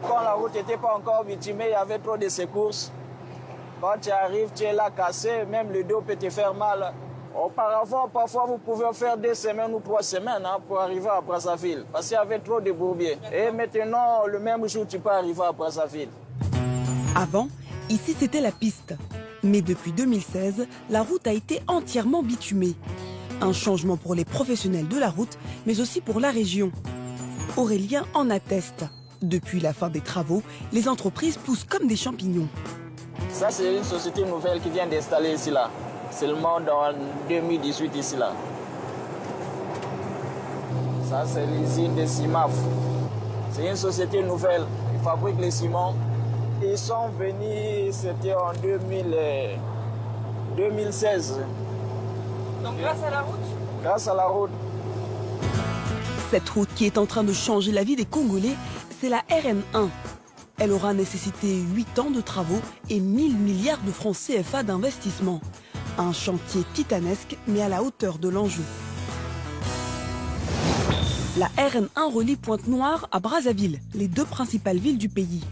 quand la route n'était pas encore bitumée, il y avait trop de secousses. Quand tu arrives, tu es là cassé, même le dos peut te faire mal. Auparavant, parfois, vous pouvez faire 2 semaines ou 3 semaines pour arriver à Brazzaville, parce qu'il y avait trop de bourbiers. Et maintenant, le même jour, tu peux arriver à Brazzaville. Avant, ici, c'était la piste. Mais depuis 2016, la route a été entièrement bitumée. Un changement pour les professionnels de la route, mais aussi pour la région. Aurélien en atteste. Depuis la fin des travaux, les entreprises poussent comme des champignons. Ça, c'est une société nouvelle qui vient d'installer ici, là. Seulement dans 2018, ici, là. Ça, c'est l'usine de Cimaf. C'est une société nouvelle. Ils fabriquent les ciments. Ils sont venus, c'était en 2016. Donc grâce à la route? Grâce à la route. Cette route qui est en train de changer la vie des Congolais, c'est la RN1. Elle aura nécessité 8 ans de travaux et 1000 milliards de francs CFA d'investissement. Un chantier titanesque, mais à la hauteur de l'enjeu. La RN1 relie Pointe-Noire à Brazzaville, les 2 principales villes du pays.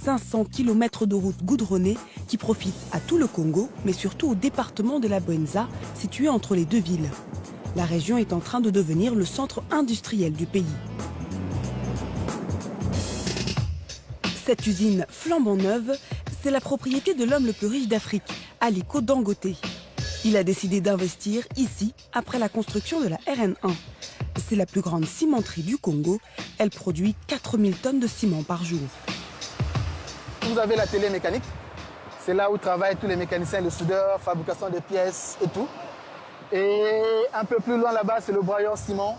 500 km de route goudronnée qui profitent à tout le Congo, mais surtout au département de la Bouenza, situé entre les 2 villes. La région est en train de devenir le centre industriel du pays. Cette usine flambant neuve, c'est la propriété de l'homme le plus riche d'Afrique, Aliko Dangote. Il a décidé d'investir ici après la construction de la RN1. C'est la plus grande cimenterie du Congo. Elle produit 4000 tonnes de ciment par jour. Vous avez l'atelier mécanique. C'est là où travaillent tous les mécaniciens, les soudeurs, fabrication de pièces et tout. Et un peu plus loin là-bas, c'est le broyeur ciment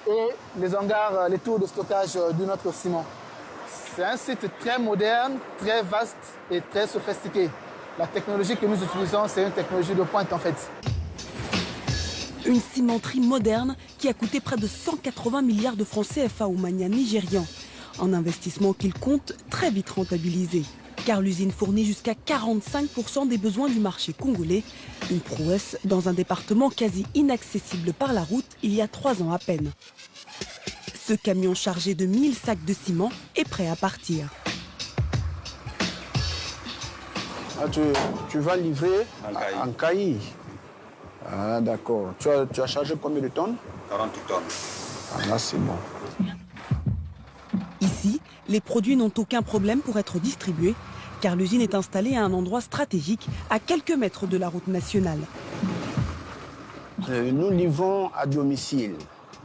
et les hangars, les tours de stockage de notre ciment. C'est un site très moderne, très vaste et très sophistiqué. La technologie que nous utilisons, c'est une technologie de pointe en fait. Une cimenterie moderne qui a coûté près de 180 milliards de francs CFA aux manias nigérians. Un investissement qu'il compte très vite rentabiliser. Car l'usine fournit jusqu'à 45% des besoins du marché congolais. Une prouesse dans un département quasi inaccessible par la route il y a 3 ans à peine. Ce camion chargé de 1000 sacs de ciment est prêt à partir. Ah, tu vas livrer en Caï. Ah d'accord. Tu as chargé combien de tonnes? 48 tonnes. Ah là c'est bon. Ici, les produits n'ont aucun problème pour être distribués, car l'usine est installée à un endroit stratégique, à quelques mètres de la route nationale. Nous livrons à domicile.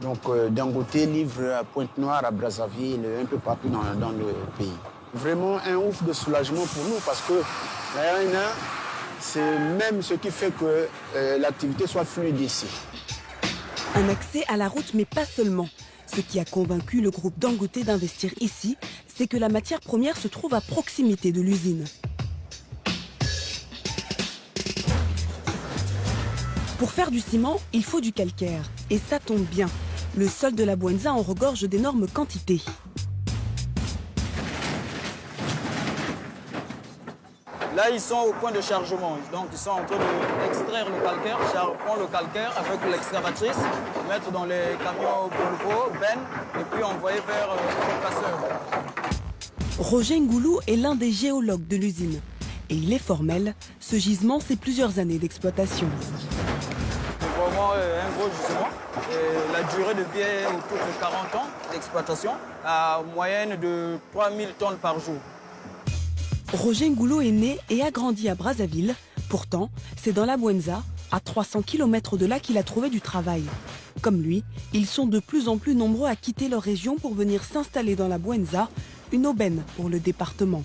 Donc Dangote livre à Pointe-Noire, à Brazzaville, un peu partout dans le pays. Vraiment un ouf de soulagement pour nous parce que la RN1, c'est même ce qui fait que l'activité soit fluide ici. Un accès à la route, mais pas seulement. Ce qui a convaincu le groupe Dangote d'investir ici, c'est que la matière première se trouve à proximité de l'usine. Pour faire du ciment, il faut du calcaire. Et ça tombe bien. Le sol de la Bouenza en regorge d'énormes quantités. Là, ils sont au point de chargement. Donc, ils sont en train d'extraire le calcaire. On prend le calcaire avec l'excavatrice, mettre dans les camions Volvo, Ben, et puis envoyer vers le casseur. Roger Ngoulou est l'un des géologues de l'usine. Et il est formel, ce gisement, c'est plusieurs années d'exploitation. C'est vraiment un gros gisement. Et la durée de vie est autour de 40 ans d'exploitation, à moyenne de 3000 tonnes par jour. Roger Ngoulou est né et a grandi à Brazzaville. Pourtant, c'est dans la Bouenza, à 300 km de là qu'il a trouvé du travail. Comme lui, ils sont de plus en plus nombreux à quitter leur région pour venir s'installer dans la Bouenza, une aubaine pour le département.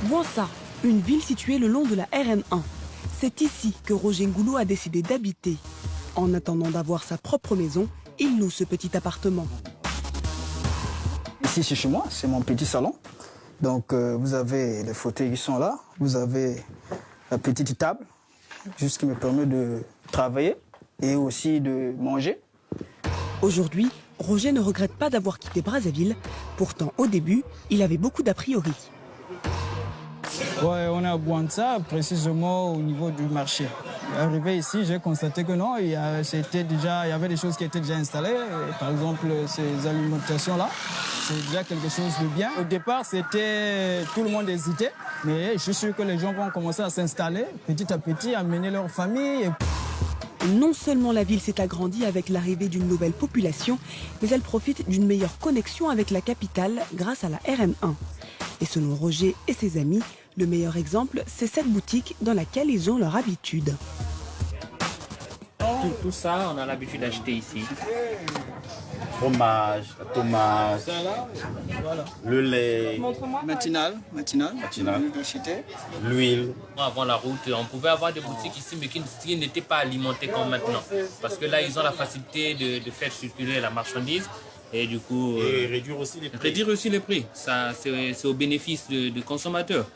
Bouenza, une ville située le long de la RN1. C'est ici que Roger Ngoulou a décidé d'habiter. En attendant d'avoir sa propre maison, il loue ce petit appartement. Ici, c'est chez moi, c'est mon petit salon. Donc, vous avez les fauteuils qui sont là. Vous avez la petite table, juste qui me permet de travailler et aussi de manger. Aujourd'hui, Roger ne regrette pas d'avoir quitté Brazzaville. Pourtant, au début, il avait beaucoup d'a priori. Ouais, on est à Bouenza, précisément au niveau du marché. Arrivé ici, j'ai constaté que non, il y avait des choses qui étaient déjà installées. Et par exemple, ces alimentations-là, c'est déjà quelque chose de bien. Au départ, tout le monde hésitait, mais je suis sûr que les gens vont commencer à s'installer petit à petit, à mener leur famille. Non seulement la ville s'est agrandie avec l'arrivée d'une nouvelle population, mais elle profite d'une meilleure connexion avec la capitale grâce à la RN1. Et selon Roger et ses amis, le meilleur exemple, c'est cette boutique dans laquelle ils ont leur habitude. Tout ça, on a l'habitude d'acheter ici. Fromage, tomate, le lait, Matinal. l'huile. Avant la route, on pouvait avoir des boutiques ici, mais qui n'étaient pas alimentées comme maintenant. Parce que là, ils ont la facilité de faire circuler la marchandise. Et du coup, Et réduire aussi les prix. réduire aussi les prix. Ça, c'est au bénéfice du consommateur.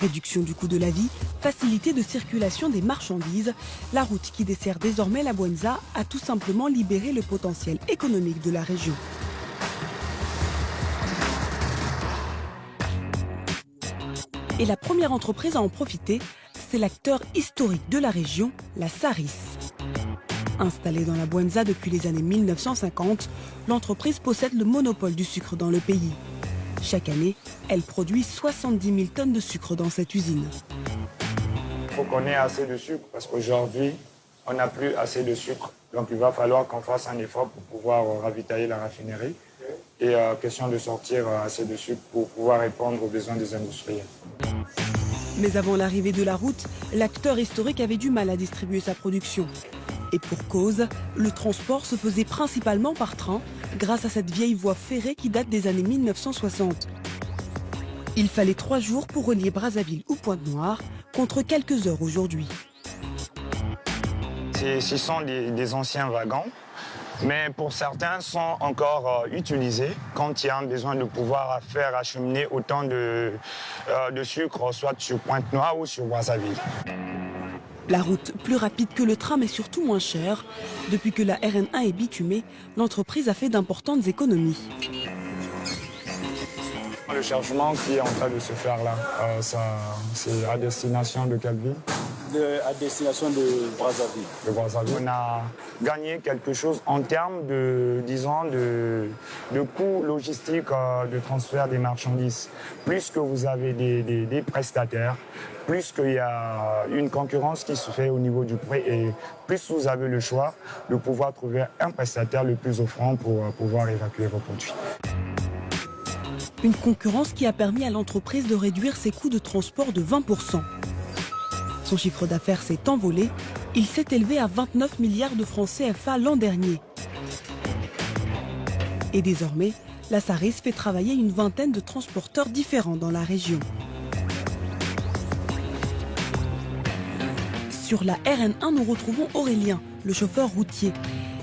Réduction du coût de la vie, facilité de circulation des marchandises, la route qui dessert désormais la Bouenza a tout simplement libéré le potentiel économique de la région. Et la première entreprise à en profiter, c'est l'acteur historique de la région, la Saris. Installée dans la Bouenza depuis les années 1950, l'entreprise possède le monopole du sucre dans le pays. Chaque année, elle produit 70 000 tonnes de sucre dans cette usine. Il faut qu'on ait assez de sucre parce qu'aujourd'hui, on n'a plus assez de sucre. Donc il va falloir qu'on fasse un effort pour pouvoir ravitailler la raffinerie. Et question de sortir assez de sucre pour pouvoir répondre aux besoins des industriels. Mais avant l'arrivée de la route, l'acteur historique avait du mal à distribuer sa production. Et pour cause, le transport se faisait principalement par train, grâce à cette vieille voie ferrée qui date des années 1960. Il fallait 3 jours pour relier Brazzaville ou Pointe-Noire, contre quelques heures aujourd'hui. Ce sont des anciens wagons, mais pour certains sont encore utilisés quand il y a un besoin de pouvoir faire acheminer autant de sucre, soit sur Pointe-Noire ou sur Brazzaville. La route plus rapide que le train mais surtout moins chère. Depuis que la RN1 est bitumée, l'entreprise a fait d'importantes économies. Le chargement qui est en train de se faire là, c'est à destination de quelle ville? À destination de Brazzaville. De Brazzaville. On a gagné quelque chose en termes de coûts logistiques de transfert des marchandises. Plus que vous avez des prestataires, plus qu'il y a une concurrence qui se fait au niveau du prix et plus vous avez le choix de pouvoir trouver un prestataire le plus offrant pour pouvoir évacuer vos produits. Une concurrence qui a permis à l'entreprise de réduire ses coûts de transport de 20%. Son chiffre d'affaires s'est envolé. Il s'est élevé à 29 milliards de francs CFA l'an dernier. Et désormais, la Saris fait travailler une vingtaine de transporteurs différents dans la région. Sur la RN1, nous retrouvons Aurélien, le chauffeur routier.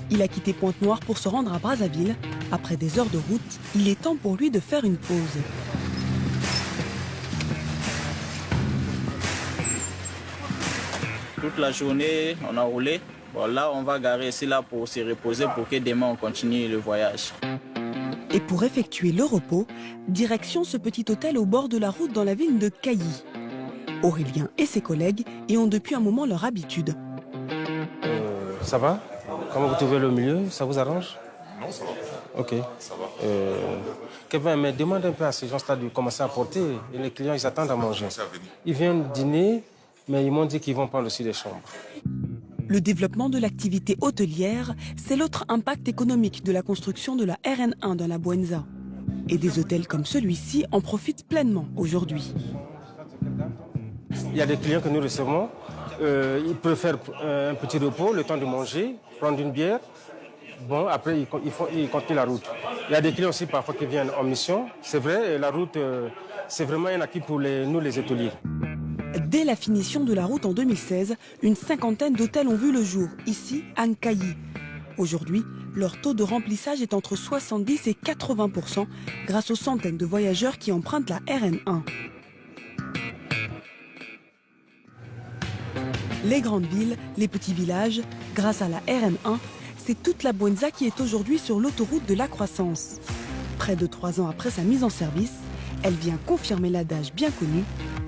Il a quitté Pointe-Noire pour se rendre à Brazzaville. Après des heures de route, il est temps pour lui de faire une pause. Toute la journée, on a roulé. Bon, là, on va garer ici là pour se reposer pour que demain, on continue le voyage. Et pour effectuer le repos, direction ce petit hôtel au bord de la route dans la ville de Cailly. Aurélien et ses collègues y ont depuis un moment leur habitude. Ça va? Comment vous trouvez le milieu? Ça vous arrange? Non, ça va. Ok. Ça va. Kevin, mais demande un peu à ces gens-là de commencer à porter. Et les clients, ils attendent à manger. Ils viennent dîner, mais ils m'ont dit qu'ils vont prendre aussi des chambres. Le développement de l'activité hôtelière, c'est l'autre impact économique de la construction de la RN1 dans la Bouenza. Et des hôtels comme celui-ci en profitent pleinement aujourd'hui. Il y a des clients que nous recevons. Ils peuvent faire un petit repos, le temps de manger, prendre une bière. Bon, après, ils continuent la route. Il y a des clients aussi parfois qui viennent en mission. C'est vrai, la route, c'est vraiment un acquis pour nous, les hôteliers. Dès la finition de la route en 2016, une cinquantaine d'hôtels ont vu le jour, ici, à Nkayi. Aujourd'hui, leur taux de remplissage est entre 70 et 80% grâce aux centaines de voyageurs qui empruntent la RN1. Les grandes villes, les petits villages, grâce à la RN1, c'est toute la Bouenza qui est aujourd'hui sur l'autoroute de la croissance. Près de 3 ans après sa mise en service, elle vient confirmer l'adage bien connu,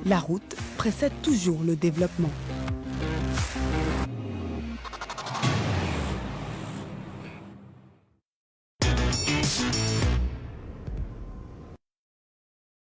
la route précède toujours le développement.